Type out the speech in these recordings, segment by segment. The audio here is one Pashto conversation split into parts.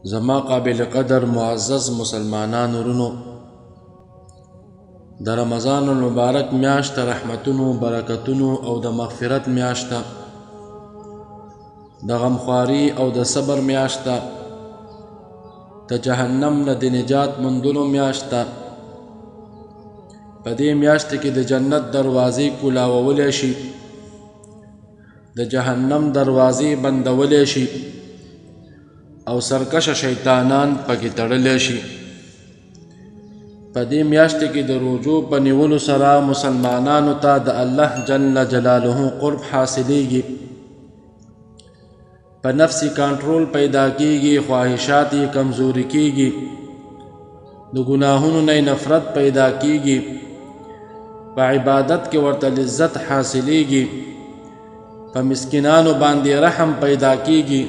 زما قابل قدر معزز مسلمانان ورونو، د رمضان المبارک میاشت رحمتونو، برکتونو او د مغفرت میاشت، د غمخواری او د صبر میاشت، د جهنم نه د نجات موندلو میاشت. په دې میاشت کې د جنت دروازې کولاوولی شي، د جهنم دروازې بندولی شي او سرکشه شیطانان پکې تړلی شي. په دې میاشت کې د روزو په نیولو سره مسلمانانو ته د الله جل جلاله قرب حاصلیږي، په نفس کنټرول پیدا کیږي، خواهشات یې کمزوري کیږي، د ګناهونو نه نفرت پیدا کیږي، په عبادت کې ورته لذت حاصلیږي، په مسکینانو باندې رحم پیدا کیږي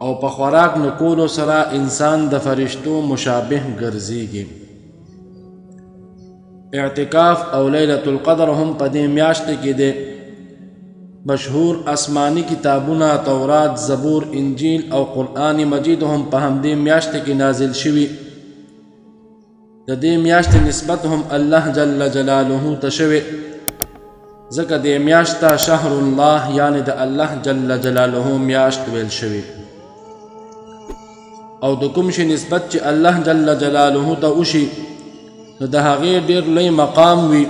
او په خوراک نکولو سره انسان د فرشتو مشابه ګرځيږي. اعتکاف او لیلۃ القدر هم په دې میاشت کې دي. مشهور آسمانی کتابونه تورات، زبور، انجیل او قرآن مجید هم په همدې میاشت کې نازل شوي. د دې میاشت نسبت هم الله جل جلاله ته شوی، ځکه دې میاشت ته شهر الله یعنی د الله جل جلاله میاشت ویل شوی. او د کوم شي نسبت چې الله جل جلاله ته وشي نو د هغې ډېر لوی مقام وي.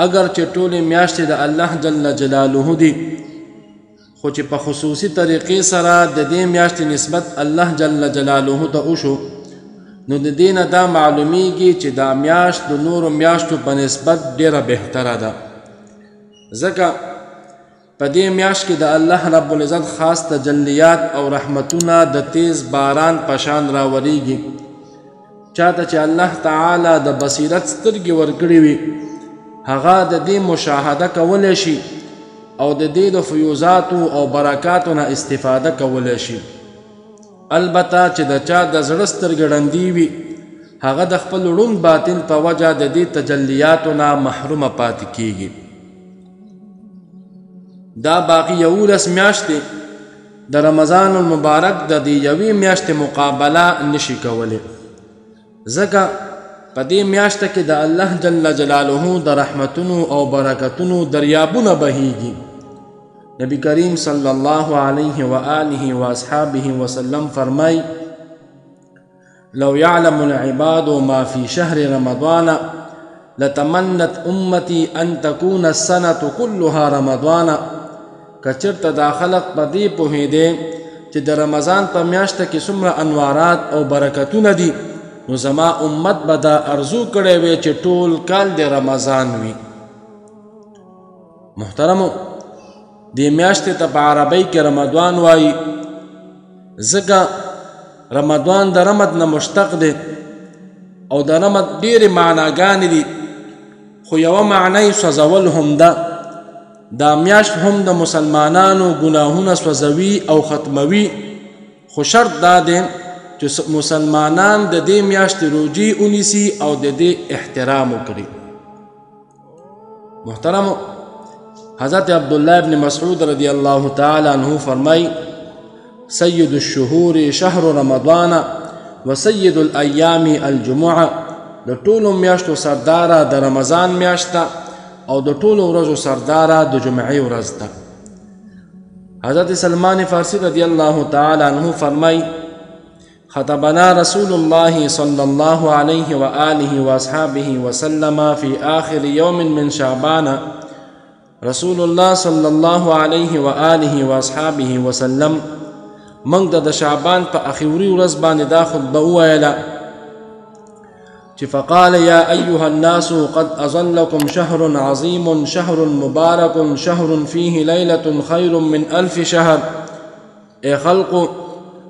اگر چې ټولې میاشتې د الله جل جلاله دي، خو چې په خصوصي طریقې سره د دې میاشتې نسبت الله جل جلاله ته وشو نو د دې نه دا معلومیږي چې دا میاشت د نورو میاشتو په نسبت ډېره بهتره ده، ځکه په دې میاشت کې د الله رب العزت خاص تجلیات او رحمتونه د تیز باران په شان راوریږي. چاته چې الله تعالی د بصیرت سترګې ورکړي وي هغه د دې مشاهده کولی شي او د دې د فیوزاتو او برکاتو نه استفاده کولی شي. البته چې د چا د زړه سترګې ړندې وي هغه د خپل ړوند باطن په وجه د دې تجلیاتو نه محرومه پاتې کیږي. دا باقی 11 میاشتې د رمضان المبارک د دې یوې میاشتې مقابله نشي کولی، ځکه په دې میاشت کې د الله جل جلاله د رحمتونو او برکتونو دریابونه بهیږي. نبی کریم صلی الله علیه و آله و اصحابه وسلم فرمای: لو يعلم العباد ما في شهر رمضان لتمنت امتی ان تكون السنة كلها رمضان. کچرته دا خلق په دې پوهېدې چې د رمضان په میاشت کې څومره انوارات او برکتونه دي نو زما امت به دا ارزو کړی وی چې ټول کال د رمضان وي. محترمو، دې میاشتې ته په عربی کې رمضان وایي، ځکه رمضان د رمض نه مشتق دی او د رمض ډېرې معناګانې دي، خو یوه معنی سوځول هم ده. دا میاشت هم د مسلمانانو ګناهونه سوځوي او ختموي، خو شرط دا دی چې مسلمانان د دې میاشتې روجي ونیسي او د دې احترام وکړي. محترمو، حضرت عبدالله ابن مسعود رضی الله تعالی عنہ فرمای: سید الشهور شهر رمضان و سید الایام الجمعه. د ټولو میاشتو سرداره د رمضان میاشت او د ټولو ورځو سرداره د جمعې ورځ ده. حضرت سلمان فارسی رضی الله تعالی عنہ فرمای: خطبنا رسول الله صلی الله علیه و آله و اصحابه وسلم فی آخر یوم من شعبان. رسول الله صلی الله علیه و آله و اصحابه وسلم موږ د شعبان په اخیری ورځ باندې دا خطبه وویله چې فقال یا ایها الناس قد اظلکم شهر عظیم شهر مبارک شهر فیه لیلة خیر من 1000 شهر. ای خلقو،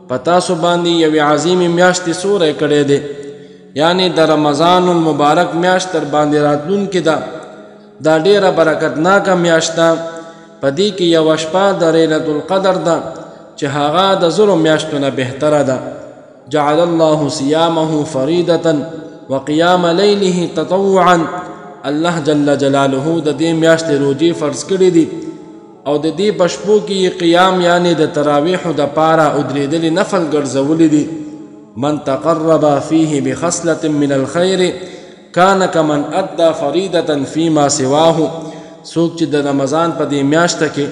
پتاسو باندې یوې عظیمې میاشتې سوری کړی دی، یعنی د رمضان المبارک میاشت تر باندې راتلونکې ده. دا ډیره برکتناکه میاشت ده. په دې کې یوه شپه د لیلة القدر ده چې هغه د زرو میاشتو نه بهتره ده. جعل الله صیامه فریدة وقیام لیله تطوعا. الله جل جلاله د دې میاشتې روجې فرض کړي دي او د دې بشپو کې قیام یعنی د تراویح د پاره او درېدلې نفل ګرځولې دي. من تقرب فيه بخصلة من الخير كان كمن ادى فريضة فيما سواه. څوک چې د رمضان په دې میاشته کې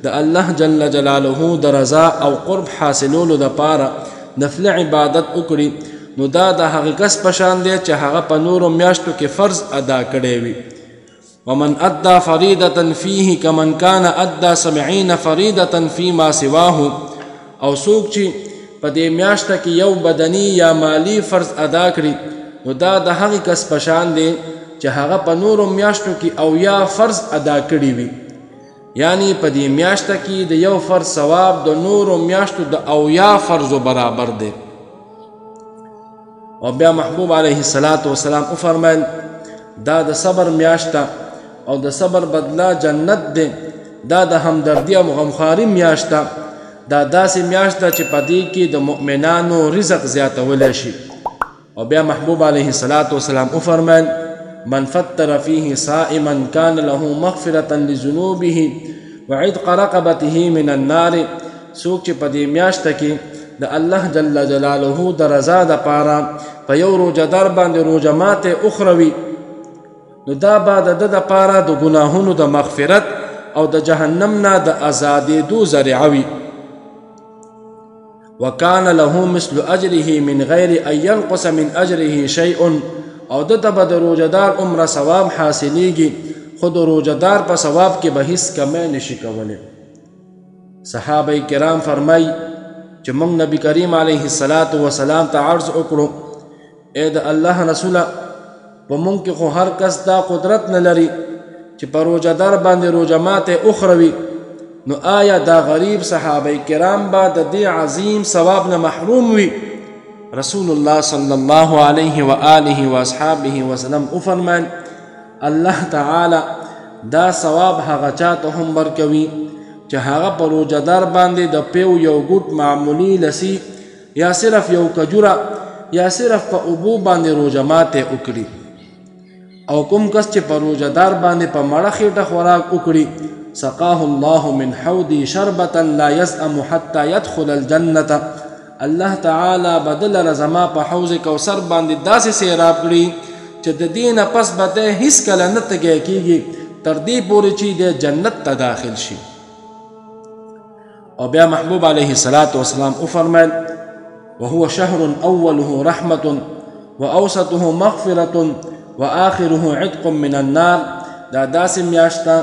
د الله جل جلاله د رضا او قرب حاصلولو د پاره نفل عبادت وکړي نو دا د هغه کس په شان دی چې هغه په نورو میاشتو کې فرض ادا کړی وي. ومن ادى فريضة فيه كمن كان ادى 70 فريضة فيما سواه. او څوک چې په دې میاشته کې یو بدني یا مالی فرض ادا کړي نو دا د هغه کس په شان دی چې هغه په نورو میاشتو کې او یا فرض ادا کړي وي. یعنی په دې میاشته کې د یو فرض ثواب د نورو میاشتو د او یا فرضو برابر دی. او بیا محبوب علیه السلام وفرمایل دا د صبر میاشته او د صبر بدلا جنت دی. دا د همدردی او غمخواري میاشته دا داسې میاشته چې په دې کې د مؤمنانو رزق زیاتولی شي. او بیا محبوب علیه السلام وفرمایل من فطر فيه صائما كان له مغفرة لذنوبه وعتق رقبته من النار. څوک چې په دې میاشته کې د الله جل جلاله د رضا د پاره په یو روزهدار باندې روژه ماتې اخروي نو دا به د ده دپاره د ګناهونو د مغفرت او د جهنم نه د ازادېدو ذریعه وي. وکان له مثل اجره من غیر ان ینقص من اجره شیء. او ده ته به د روژهدار عمره ثواب حاصلیږي خو د روژهدار په ثواب کې به هیڅ کمی نشي کولی. صحابه کرام فرمای چې موږ نبی کریم علیه السلام ته عرض وکړو ای د الله رسوله په موږ کې خو هر کس دا قدرت نه لري چې په روژهدار باندې روژه ماتې اخروي نو آیا دا غریب صحابه کرام به د دې عظیم ثواب نه محروم وي؟ رسول الله صلی الله علیه و آله و اصحابه وسلم وفرمایل الله تعالی دا ثواب هغه چاته هم ورکوي چې هغه په روژهدار باندې د پیو یو ګوټ معمولی لسی یا صرف یو کجوره یا صرف په اوبو باندې روژه ماتې وکړي. او کوم کس چې په روژهدار باندې په مړه خېټه خوراک وکړي سقاه الله من حوض شربة لا يسأم حتى يدخل الجنة. الله تعالی بدل رزما په حوض کوثر باندې داسې سیراب کړي چې د دې نه پس به دی هیڅ کله نه تږی کېږي تر دې پورې چې دی جنت ته داخل شي. او بیا محبوب علیه السلام وفرمایل وهو شهر اوله رحمة واوسطه مغفرة واخره عتق من النار. دا داسې میاشته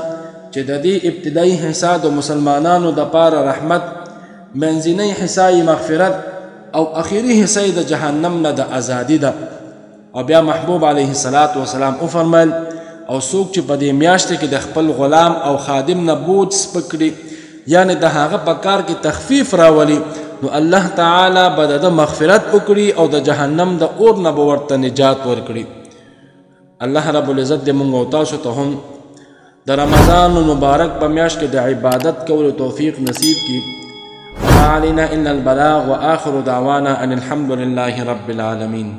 چې د دې ابتدایي حصہ د مسلمانانو د پاره رحمت، منځنۍ حصہ مغفرت او اخیری حصہ د جهنم نه د ازادي ده. او بیا محبوب علیه السلام وفرمایل او څوک چې په دې میاشته کې د خپل غلام او خادم نه بوج سپک کړي یعنی د هغه په کار کې تخفیف راولي نو الله تعالی به د مغفرت وکړي او د جهنم د اور نه به ورته نجات ورکړي. الله رب العزت دې موږ او تاسو ته هم د رمضان مبارک په میاشت کې د عبادت کولو توفیق نصیب کړي. وما علينا إلا البلاغ وآخر دعوانا أن الحمد لله رب العالمين.